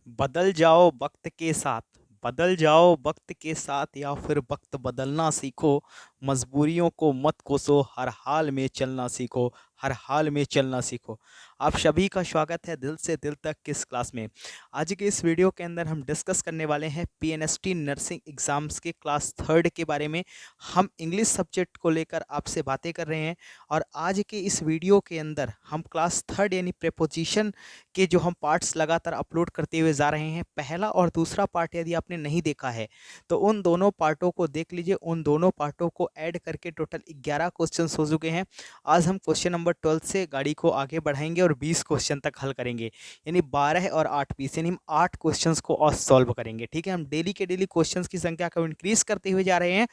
बदल जाओ वक्त के साथ, बदल जाओ वक्त के साथ या फिर वक्त बदलना सीखो। मजबूरियों को मत कोसो, हर हाल में चलना सीखो, हर हाल में चलना सीखो। आप सभी का स्वागत है दिल से दिल तक किस क्लास में। आज के इस वीडियो के अंदर हम डिस्कस करने वाले हैं पीएनएसटी नर्सिंग एग्जाम्स के क्लास थर्ड के बारे में। हम इंग्लिश सब्जेक्ट को लेकर आपसे बातें कर रहे हैं और आज के इस वीडियो के अंदर हम क्लास थर्ड यानी प्रेपोजिशन के जो हम पार्ट्स लगातार अपलोड करते हुए जा रहे हैं। पहला और दूसरा पार्ट यदि आपने नहीं देखा है तो उन दोनों पार्टों को देख लीजिए। उन दोनों पार्टों को ऐड करके टोटल 11 क्वेश्चन हो चुके हैं। आज हम क्वेश्चन नंबर 12 से गाड़ी को आगे बढ़ाएंगे और 20 क्वेश्चन तक हल करेंगे, यानी 12 और 8 20 यानी हम 8 क्वेश्चंस को और सॉल्व करेंगे। ठीक है, हम डेली के डेली क्वेश्चंस की संख्या को इंक्रीज करते हुए जा रहे हैं।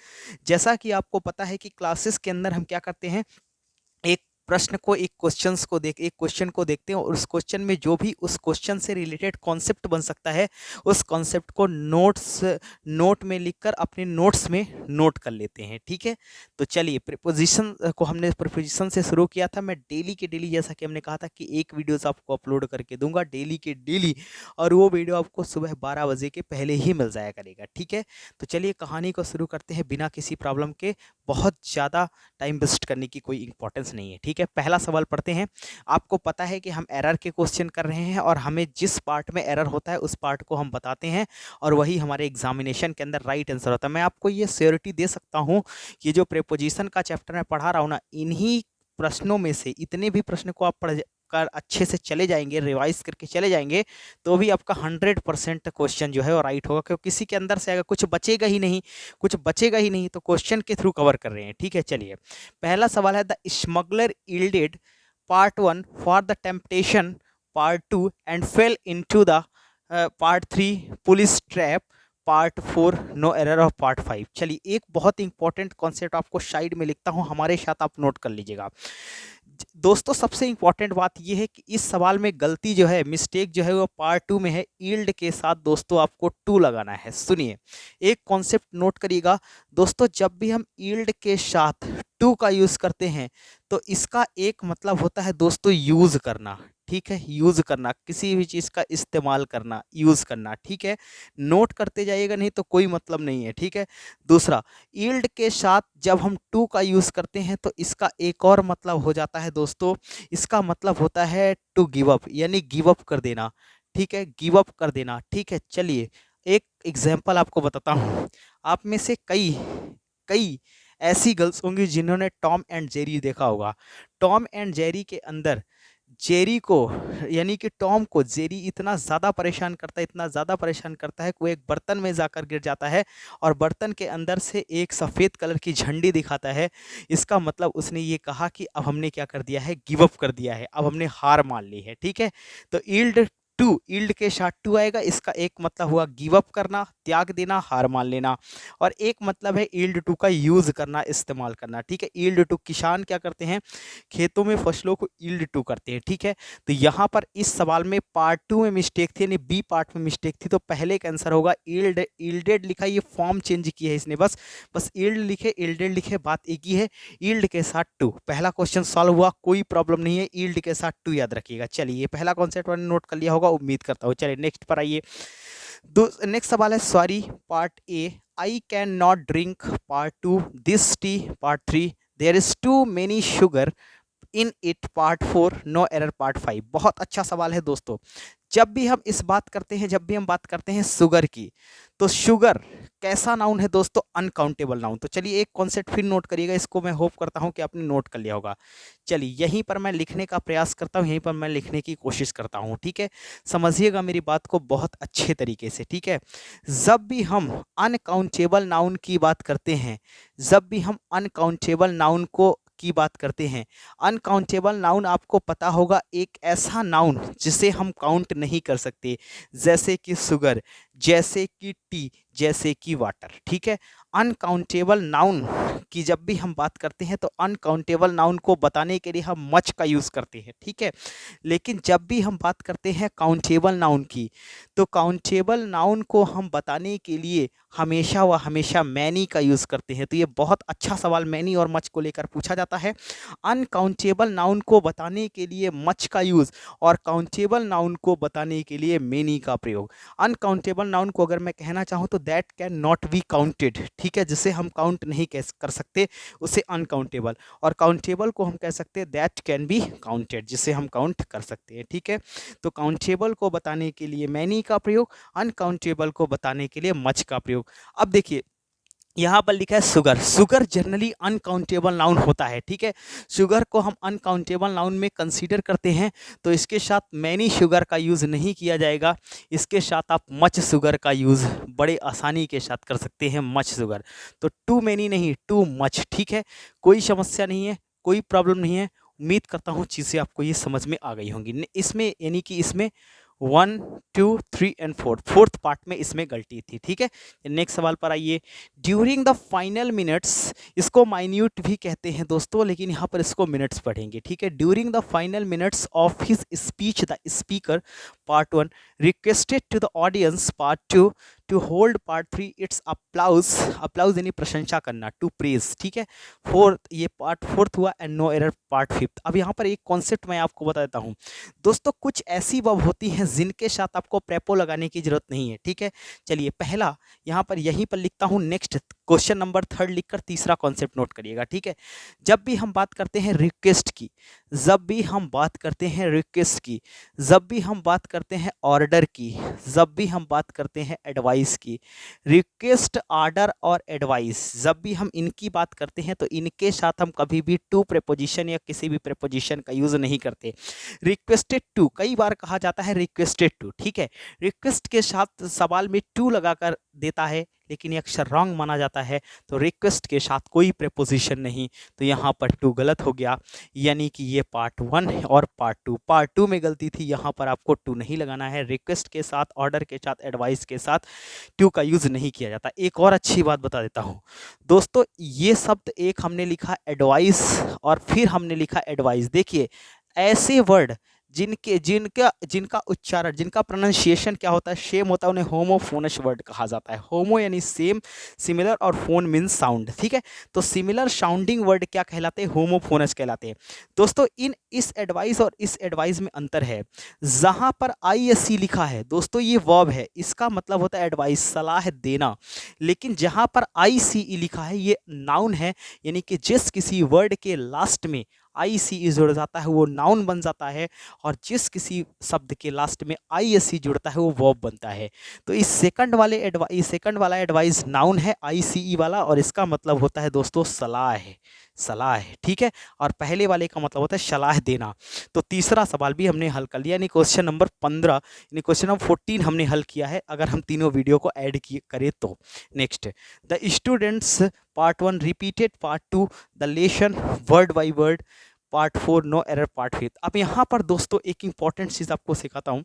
जैसा कि आपको पता है कि क्लासेस के अंदर हम क्या करते हैं, एक प्रश्न को एक क्वेश्चन को देखते हैं और उस क्वेश्चन में जो भी उस क्वेश्चन से रिलेटेड कॉन्सेप्ट बन सकता है उस कॉन्सेप्ट को नोट में लिखकर अपने नोट्स में नोट कर लेते हैं। ठीक है, तो चलिए प्रीपोजिशन को हमने प्रीपोजिशन से शुरू किया था। मैं डेली के डेली, जैसा कि हमने कहा था कि एक वीडियोस आपको अपलोड करके दूंगा डेली के डेली, और वो वीडियो आपको सुबह 12 बजे के पहले ही मिल जाया करेगा। ठीक है, तो चलिए कहानी को शुरू करते हैं बिना किसी प्रॉब्लम के। बहुत ज़्यादा टाइम वेस्ट करने की कोई इंपॉर्टेंस नहीं है। ठीक है, पहला सवाल पढ़ते हैं। आपको पता है कि हम एरर के क्वेश्चन कर रहे हैं और हमें जिस पार्ट में एरर होता है उस पार्ट को हम बताते हैं और वही हमारे एग्जामिनेशन के अंदर राइट आंसर होता है। मैं आपको ये श्योरिटी दे सकता हूँ कि जो प्रीपोजिशन का चैप्टर मैं पढ़ा रहा हूँ ना, इन्हीं प्रश्नों में से इतने भी प्रश्न को आप पढ़ कर अच्छे से चले जाएंगे, रिवाइज करके चले जाएंगे, तो भी आपका 100% क्वेश्चन जो है वो राइट होगा। क्योंकि किसी के अंदर से अगर कुछ बचेगा ही नहीं, कुछ बचेगा ही नहीं, तो क्वेश्चन के थ्रू कवर कर रहे हैं। ठीक है, चलिए पहला सवाल है, the smuggler yielded part 1 for the temptation part 2 and fell into the part 3 police trap part 4 no error of part 5। चलिए एक बहुत इंपॉर्टेंट कॉन्सेप्ट आपको साइड में लिखता हूं, हमारे साथ आप नोट कर लीजिएगा। दोस्तों सबसे इंपॉर्टेंट बात यह है कि इस सवाल में गलती जो है, मिस्टेक जो है वो पार्ट 2 में है। ईल्ड के साथ दोस्तों आपको 2 लगाना है। सुनिए, एक कॉन्सेप्ट नोट करिएगा दोस्तों, जब भी हम ईल्ड के साथ 2 का यूज करते हैं तो इसका एक मतलब होता है दोस्तों यूज करना। ठीक है, यूज करना, किसी भी चीज का इस्तेमाल करना, यूज करना। ठीक है, नोट करते जाइएगा, नहीं तो कोई मतलब नहीं है। ठीक है, दूसरा, ईल्ड के साथ जब हम 2 का यूज करते हैं तो इसका एक और मतलब हो जाता है दोस्तों, इसका मतलब होता है टू गिव अप, यानी गिव अप कर देना। ठीक है, गिव अप कर देना। ठीक है, चलिए एक एग्जाम्पल आपको बताता हूँ। आप में से कई कई ऐसी गर्ल्स होंगी जिन्होंने टॉम एंड जेरी देखा होगा। टॉम एंड जेरी के अंदर जेरी को, यानी कि टॉम को जेरी इतना ज़्यादा परेशान करता है, इतना ज़्यादा परेशान करता है कि वो एक बर्तन में जाकर गिर जाता है और बर्तन के अंदर से एक सफ़ेद कलर की झंडी दिखाता है। इसका मतलब उसने ये कहा कि अब हमने क्या कर दिया है, गिव अप कर दिया है, अब हमने हार मान ली है। ठीक है, तो ईल्ड के साथ 2 आएगा, इसका एक मतलब हुआ गिव अप करना, त्याग देना, हार मान लेना, और एक मतलब है ईल्ड टू का यूज करना, इस्तेमाल करना। ठीक है, ईल्ड टू, किसान क्या करते हैं, खेतों में फसलों को ईल्ड टू करते हैं। ठीक है, तो यहाँ पर इस सवाल में पार्ट 2 में मिस्टेक थी, यानी बी पार्ट में मिस्टेक थी, तो पहले का आंसर होगा ईल्ड। ईल्डेड लिखा, ये फॉर्म चेंज किया है इसने, बस ईल्ड लिखे, ईल्डेड लिखे, बात एक ही है। ईल्ड के साथ 2, पहला क्वेश्चन सॉल्व हुआ, कोई प्रॉब्लम नहीं है। ईल्ड के साथ 2 याद रखिएगा। चलिए पहला कॉन्सेप्ट मैंने नोट कर लिया होगा, उम्मीद करता हूँ। चलिए नेक्स्ट पर आइए। नेक्स्ट सवाल है, sorry part A, I can not drink part 2, this tea part 3, there is too many sugar in it part 4 no error part 5। बहुत अच्छा सवाल है दोस्तों। जब भी हम इस बात करते हैं, जब भी हम बात करते हैं शुगर की, तो शुगर कैसा नाउन है दोस्तों, अनकाउंटेबल नाउन। तो चलिए एक कॉन्सेप्ट फिर नोट करिएगा, इसको मैं होप करता हूं कि आपने नोट कर लिया होगा। चलिए यहीं पर मैं लिखने का प्रयास करता हूं, यहीं पर मैं लिखने की कोशिश करता हूं। ठीक है, समझिएगा मेरी बात को बहुत अच्छे तरीके से। ठीक है, जब भी हम अनकाउंटेबल नाउन की बात करते हैं, जब भी हम अनकाउंटेबल नाउन को की बात करते हैं, अनकाउंटेबल नाउन आपको पता होगा एक ऐसा नाउन जिसे हम काउंट नहीं कर सकते, जैसे कि शुगर। जैसे कि टी, जैसे कि वाटर, ठीक है। अनकाउंटेबल नाउन की जब भी हम बात करते हैं तो अनकाउंटेबल नाउन को बताने के लिए हम मच का यूज़ करते हैं, ठीक है। लेकिन जब भी हम बात करते हैं काउंटेबल नाउन की, तो काउंटेबल नाउन को हम बताने के लिए हमेशा व हमेशा मैनी का यूज़ करते हैं। तो ये बहुत अच्छा सवाल मैनी और मच को लेकर पूछा जाता है। अनकाउंटेबल नाउन को बताने के लिए मच का यूज़ और काउंटेबल नाउन को बताने के लिए मेनी का प्रयोग। अनकाउंटेबल नाउन को अगर मैं कहना चाहूँ तो that can not be counted, ठीक है, जिसे हम काउंट नहीं कर सकते उसे अनकाउंटेबल, और काउंटेबल को हम कह सकते हैं दैट कैन बी काउंटेड, जिसे हम काउंट कर सकते हैं, ठीक है। तो काउंटेबल को बताने के लिए मैनी का प्रयोग, अनकाउंटेबल को बताने के लिए मच का प्रयोग। अब देखिए यहाँ पर लिखा है sugar. Sugar generally uncountable noun होता है, ठीक है। शुगर को हम अनकाउंटेबल नाउन में कंसीडर करते हैं, तो इसके साथ मैनी शुगर का यूज़ नहीं किया जाएगा। इसके साथ आप मच शुगर का यूज़ बड़े आसानी के साथ कर सकते हैं, मच शुगर। तो टू मैनी नहीं, टू मच, ठीक है। कोई समस्या नहीं है, कोई प्रॉब्लम नहीं है। उम्मीद करता हूँ चीज़ें आपको ये समझ में आ गई होंगी। इसमें यानी कि इसमें 1, 2, 3 एंड 4 फोर्थ पार्ट में इसमें गलती थी, ठीक है। नेक्स्ट सवाल पर आइए। ड्यूरिंग द फाइनल मिनट्स, इसको माइन्यूट भी कहते हैं दोस्तों, लेकिन यहाँ पर इसको मिनट्स पढ़ेंगे, ठीक है। During the final minutes of his speech the speaker part 1 requested to the audience part 2 to hold part 3 it's applause, applause यानी प्रशंसा करना, टू प्रेज, ठीक है। फोर्थ, ये पार्ट फोर्थ हुआ and no error part fifth. अब यहाँ पर एक कॉन्सेप्ट मैं आपको बता देता हूँ दोस्तों, कुछ ऐसी वर्ब होती हैं जिनके साथ आपको प्रेपो लगाने की जरूरत नहीं है, ठीक है। चलिए पहला यहाँ पर यहीं पर लिखता हूँ, नेक्स्ट क्वेश्चन नंबर 3 लिखकर तीसरा कॉन्सेप्ट नोट करिएगा, ठीक है। जब भी हम बात करते हैं रिक्वेस्ट की, जब भी हम बात करते हैं रिक्वेस्ट की, जब भी हम बात करते हैं ऑर्डर की, जब भी हम बात करते हैं एडवाइस की, रिक्वेस्ट, ऑर्डर और एडवाइस, जब भी हम इनकी बात करते हैं तो इनके साथ हम कभी भी टू प्रेपोजिशन या किसी भी प्रेपोजिशन का यूज़ नहीं करते। रिक्वेस्टेड टू कई बार कहा जाता है, रिक्वेस्टेड टू, ठीक है। रिक्वेस्ट के साथ सवाल में टू लगाकर देता है, लेकिन ये अक्सर रॉन्ग माना जाता है। तो रिक्वेस्ट के साथ कोई प्रेपोजिशन नहीं, तो यहाँ पर टू गलत हो गया, यानी कि ये पार्ट 1 और पार्ट टू में गलती थी। यहाँ पर आपको टू नहीं लगाना है। रिक्वेस्ट के साथ, ऑर्डर के साथ, एडवाइस के साथ टू का यूज़ नहीं किया जाता। एक और अच्छी बात बता देता हूँ दोस्तों, ये शब्द एक हमने लिखा एडवाइस और फिर हमने लिखा एडवाइस। देखिए ऐसे वर्ड जिनके जिनका जिनका उच्चारण, जिनका प्रोनाउंसिएशन क्या होता है, सेम होता है, उन्हें होमोफोनस वर्ड कहा जाता है। होमो यानी सेम, सिमिलर और फोन मीन्स साउंड, ठीक है। तो सिमिलर साउंडिंग वर्ड क्या कहलाते हैं, होमोफोनस कहलाते हैं। दोस्तों इस एडवाइस और इस एडवाइस में अंतर है। जहां पर ISC लिखा है दोस्तों ये वर्ब है, इसका मतलब होता है एडवाइस, सलाह देना। लेकिन जहां पर ICE लिखा है ये नाउन है, यानी कि जिस किसी वर्ड के लास्ट में ICE जुड़ जाता है वो नाउन बन जाता है, और जिस किसी शब्द के लास्ट में ISC जुड़ता है वो वर्ब बनता है। तो इस सेकंड वाला एडवाइस नाउन है ICE वाला, और इसका मतलब होता है दोस्तों सलाह है, सलाह है, ठीक है। और पहले वाले का मतलब होता है सलाह देना। तो तीसरा सवाल भी हमने हल कर लिया, यानी क्वेश्चन नंबर 15 यानी क्वेश्चन नंबर 14 हमने हल किया है, अगर हम तीनों वीडियो को ऐड करें तो। Next, the students part 1 repeated part 2 the lesson word by word, part 4 no error part 5। अब यहाँ पर दोस्तों एक इंपॉर्टेंट चीज़ आपको सिखाता हूँ।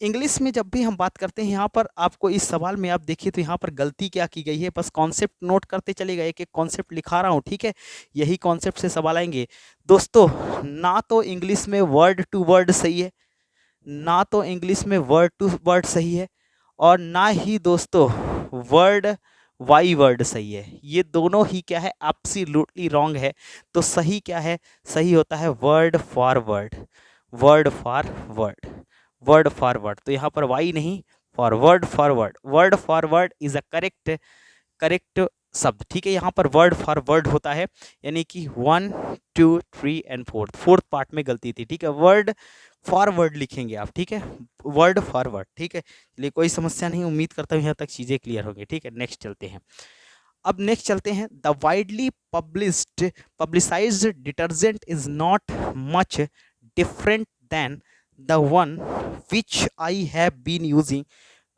इंग्लिश में जब भी हम बात करते हैं, यहाँ पर आपको इस सवाल में आप देखिए तो यहाँ पर गलती क्या की गई है, बस कॉन्सेप्ट नोट करते चले गए, एक कॉन्सेप्ट लिखा रहा हूँ, ठीक है। यही कॉन्सेप्ट से सवाल आएंगे दोस्तों। ना तो इंग्लिश में वर्ड टू वर्ड सही है, ना तो इंग्लिश में वर्ड टू वर्ड सही है, और ना ही दोस्तों वर्ड वाई वर्ड सही है। ये दोनों ही क्या है, एब्सोल्युटली रॉन्ग है। तो सही क्या है, सही होता है word for word, word for word, word for word. तो यहाँ पर वाई नहीं, for word for word, word for word is a correct correct शब्द, ठीक है। यहाँ पर वर्ड फॉर वर्ड होता है, यानी कि 1, 2, 3 एंड फोर्थ पार्ट में गलती थी, ठीक है। वर्ड फॉरवर्ड लिखेंगे आप, ठीक है, वर्ड फॉरवर्ड, ठीक है। चलिए कोई समस्या नहीं, उम्मीद करता हूँ यहाँ तक चीज़ें क्लियर होंगी, ठीक है। नेक्स्ट चलते हैं। अब नेक्स्ट चलते हैं, the widely publicised detergent is not much different than the one which I have been using,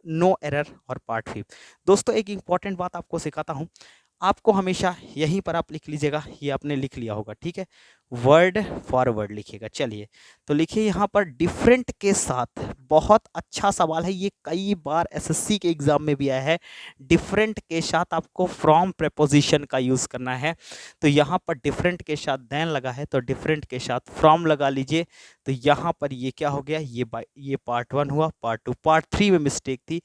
no error और पार्ट 5। दोस्तों एक इंपॉर्टेंट बात आपको सिखाता हूँ, आपको हमेशा यहीं पर आप लिख लीजिएगा, ये आपने लिख लिया होगा, ठीक है, वर्ड फॉर वर्ड लिखिएगा। चलिए तो लिखिए यहाँ पर डिफरेंट के साथ, बहुत अच्छा सवाल है ये, कई बार एसएससी के एग्जाम में भी आया है। डिफरेंट के साथ आपको फ्रॉम प्रेपोजिशन का यूज़ करना है। तो यहाँ पर डिफरेंट के साथ देन लगा है तो डिफरेंट के साथ फ्रॉम लगा लीजिए। तो यहाँ पर ये क्या हो गया, ये पार्ट 1 हुआ, पार्ट 2, पार्ट 3 में मिस्टेक थी,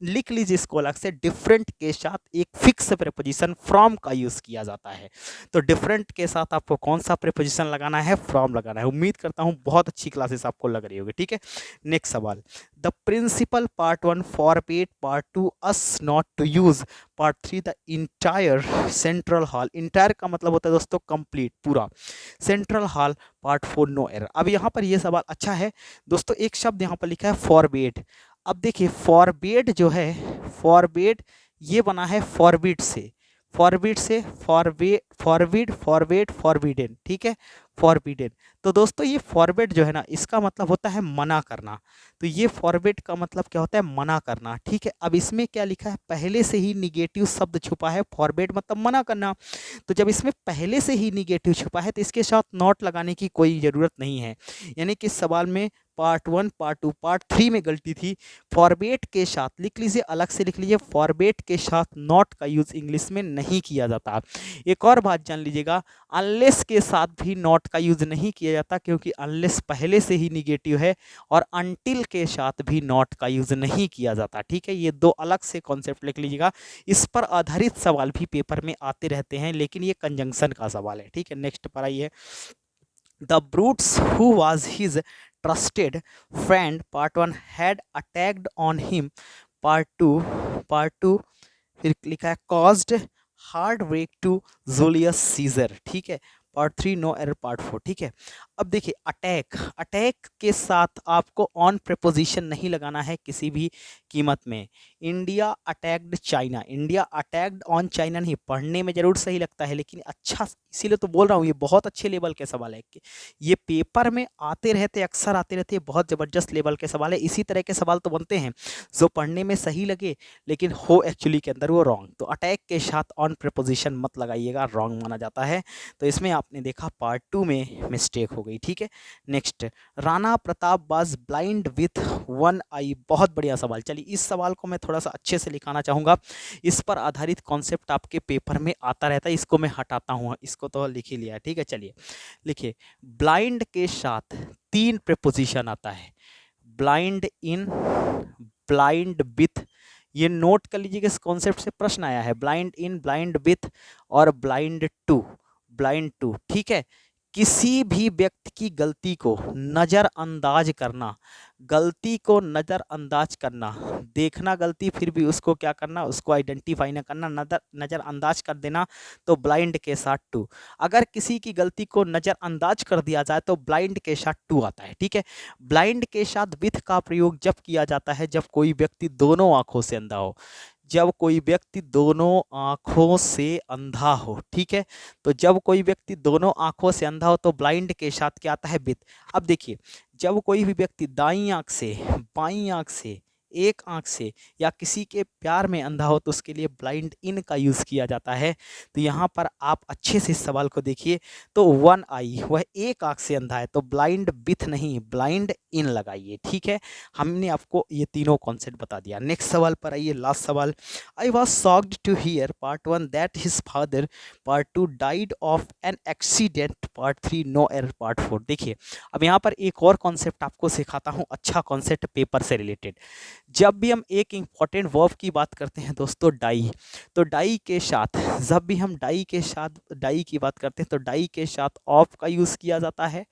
लिख लीजिए इसको अलग से। डिफरेंट के साथ एक फिक्स प्रेपोजिशन फ्रॉम का यूज किया जाता है। तो डिफरेंट के साथ आपको कौन सा प्रेपोजिशन लगाना है, फ्रॉम लगाना है। उम्मीद करता हूं बहुत अच्छी क्लासेस आपको लग रही होगी, ठीक है। नेक्स्ट सवाल, the principal part 1 forbid part 2 us not to use part 3 the entire central hall. Entire का मतलब होता है दोस्तों कंप्लीट, पूरा। Central hall part 4 no error. अब यहाँ पर ये सवाल अच्छा है दोस्तों, एक शब्द यहाँ पर लिखा है फॉरबिड। अब देखिए फॉरबिड जो है, फॉरबिड ये बना है फॉरबिड से, फॉरबिड से फॉरबिड फॉरबिडन, ठीक है, फॉरबिडन। तो दोस्तों ये फॉरबिड जो है ना, इसका मतलब होता है मना करना। तो ये फॉरबिड का मतलब क्या होता है, मना करना, ठीक है। अब इसमें क्या लिखा है, पहले से ही निगेटिव शब्द छुपा है, फॉरबिड मतलब मना करना। तो जब इसमें पहले से ही निगेटिव छुपा है तो इसके साथ नॉट लगाने की कोई ज़रूरत नहीं है। यानी कि इस सवाल में पार्ट 1, पार्ट 2, पार्ट 3 में गलती थी। फॉरबिड के साथ लिख लीजिए, अलग से लिख लीजिए, फॉरबिड के साथ नॉट का यूज़ इंग्लिश में नहीं किया जाता। एक और बात जान लीजिएगा, अनलेस के साथ भी नॉट का यूज़ नहीं किया जाता, क्योंकि अनलेस पहले से ही निगेटिव है। और अनटिल के साथ भी नॉट का यूज़ नहीं किया जाता, ठीक है। ये दो अलग से कॉन्सेप्ट लिख लीजिएगा। इस पर आधारित सवाल भी पेपर में आते रहते हैं, लेकिन ये कंजंक्शन का सवाल है, ठीक है। नेक्स्ट पर आइए, the Brutus who was his trusted friend part 1 had attacked on him part two फिर लिखा है caused hard break to Julius Caesar, ठीक है। पार्ट 3 नो एरर पार्ट 4, ठीक है। अब देखिए अटैक, अटैक के साथ आपको ऑन प्रेपोजिशन नहीं लगाना है किसी भी कीमत में। India attacked China, India attacked on China नहीं, पढ़ने में जरूर सही लगता है लेकिन अच्छा, इसीलिए तो बोल रहा हूँ ये बहुत अच्छे लेवल के सवाल है। ये पेपर में आते रहते, अक्सर आते रहते, बहुत ज़बरदस्त लेवल के सवाल है। इसी तरह के सवाल तो बनते हैं जो पढ़ने में सही लगे लेकिन हो एक्चुअली के अंदर वो रॉन्ग। तो अटैक के साथ ऑन प्रेपोजिशन मत लगाइएगा, रॉन्ग माना जाता है। तो इसमें आपने देखा पार्ट 2 में मिस्टेक हो गई, ठीक है। Next, Rana Pratap was blind with one eye. बहुत बढ़िया सवाल। चलिए इस सवाल को मैं थोड़ा सा अच्छे से लिखाना चाहूँगा, इस पर आधारित कॉन्सेप्ट आपके पेपर में आता रहता है। इसको मैं हटाता हूँ, इसको तो लिख ही लिया है, ठीक है। चलिए लिखिए, ब्लाइंड के साथ 3 प्रेपोजिशन आता है, ब्लाइंड इन, ब्लाइंड विथ। ये नोट कर लीजिएगा, इस कॉन्सेप्ट से प्रश्न आया है, ब्लाइंड इन, ब्लाइंड विथ और ब्लाइंड टू, ब्लाइंड टू, ठीक है। किसी भी व्यक्ति की गलती को नज़रअंदाज करना, गलती को नज़रअंदाज करना, देखना गलती फिर भी उसको क्या करना, उसको आइडेंटिफाई ना करना, नज़रअंदाज कर देना, तो ब्लाइंड के साथ टू। अगर किसी की गलती को नज़रअंदाज कर दिया जाए तो ब्लाइंड के साथ टू आता है, ठीक है। ब्लाइंड के साथ विथ का प्रयोग जब किया जाता है जब कोई व्यक्ति दोनों आँखों से अंधा हो, जब कोई व्यक्ति दोनों आँखों से अंधा हो, ठीक है। तो जब कोई व्यक्ति दोनों आँखों से अंधा हो तो ब्लाइंड के साथ क्या आता है, विथ। अब देखिए, जब कोई भी व्यक्ति दाईं आँख से, बाईं आँख से, एक आँख से या किसी के प्यार में अंधा हो तो उसके लिए ब्लाइंड इन का यूज़ किया जाता है। तो यहाँ पर आप अच्छे से इस सवाल को देखिए, तो वन आई, वह एक आँख से अंधा है, तो ब्लाइंड विथ नहीं, ब्लाइंड इन लगाइए, ठीक है। हमने आपको ये तीनों कॉन्सेप्ट बता दिया। नेक्स्ट सवाल पर आइए, लास्ट सवाल, I was shocked to hear part 1 that his father part 2 died of an accident part 3 no error part 4। देखिए अब यहाँ पर एक और कॉन्सेप्ट आपको सिखाता हूँ, अच्छा कॉन्सेप्ट पेपर से रिलेटेड। जब भी हम एक इंपॉर्टेंट वर्ब की बात करते हैं दोस्तों, डाई, तो डाई के साथ, जब भी हम डाई के साथ, डाई की बात करते हैं तो डाई के साथ ऑफ का यूज़ किया जाता है।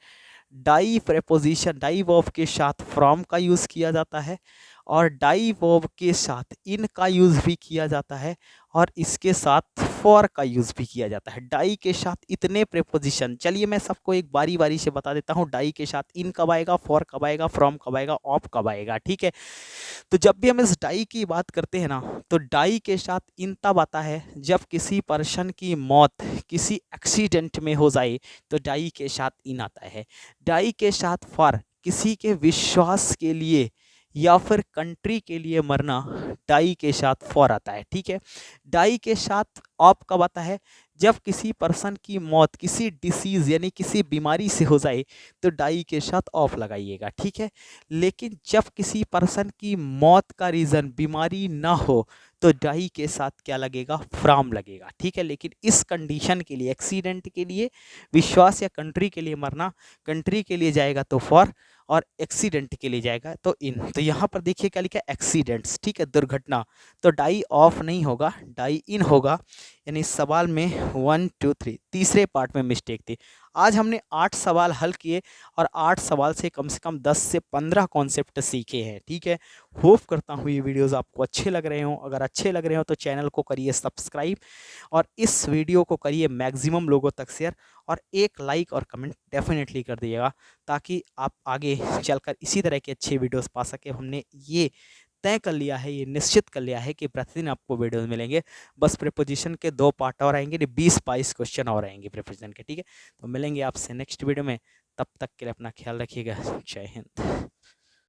डाई प्रेपोजिशन, डाई वर्ब के साथ फ्रॉम का यूज़ किया जाता है और डाई वर्ब के साथ इन का यूज़ भी किया जाता है और इसके साथ फॉर का यूज़ भी किया जाता है। डाई के साथ इतने प्रेपोजिशन, चलिए मैं सबको एक बारी बारी से बता देता हूँ। डाई के साथ इन कब आएगा, फॉर कब आएगा, फ्रॉम कब आएगा, ऑफ कब आएगा, ठीक है। तो जब भी हम इस डाई की बात करते हैं ना, तो डाई के साथ इन तब आता है जब किसी पर्सन की मौत किसी एक्सीडेंट में हो जाए तो डाई के साथ इन आता है। डाई के साथ फॉर किसी के विश्वास के लिए या फिर कंट्री के लिए मरना डाई के साथ फॉर आता है। ठीक है, डाई के साथ ऑफ कब आता है? जब किसी पर्सन की मौत किसी डिसीज यानी किसी बीमारी से हो जाए तो डाई के साथ ऑफ लगाइएगा। ठीक है, लेकिन जब किसी पर्सन की मौत का रीज़न बीमारी ना हो तो डाई के साथ क्या लगेगा? फ्राम लगेगा। ठीक है, लेकिन इस कंडीशन के लिए, एक्सीडेंट के लिए विश्वास या कंट्री के लिए मरना, कंट्री के लिए जाएगा तो फॉर और एक्सीडेंट के लिए जाएगा तो इन। तो यहाँ पर देखिए क्या लिखा है? एक्सीडेंट्स। ठीक है, दुर्घटना, तो डाई ऑफ नहीं होगा, डाई इन होगा। यानी इस सवाल में 1 2 3 तीसरे पार्ट में मिस्टेक थी। आज हमने 8 सवाल हल किए और 8 सवाल से कम 10 से 15 कॉन्सेप्ट सीखे हैं। ठीक है, होप करता हूँ ये वीडियोस आपको अच्छे लग रहे हों। अगर अच्छे लग रहे हो तो चैनल को करिए सब्सक्राइब और इस वीडियो को करिए मैक्सिमम लोगों तक शेयर और एक लाइक और कमेंट डेफिनेटली कर दीजिएगा, ताकि आप आगे चलकर इसी तरह के अच्छे वीडियोस पा सके। हमने ये तय कर लिया है, ये निश्चित कर लिया है कि प्रतिदिन आपको वीडियोस मिलेंगे। बस प्रीपोजिशन के 2 पार्ट और आएंगे, 20-22 क्वेश्चन और आएंगे प्रीपोजिशन के। ठीक है, तो मिलेंगे आपसे नेक्स्ट वीडियो में। तब तक के लिए अपना ख्याल रखिएगा। जय हिंद।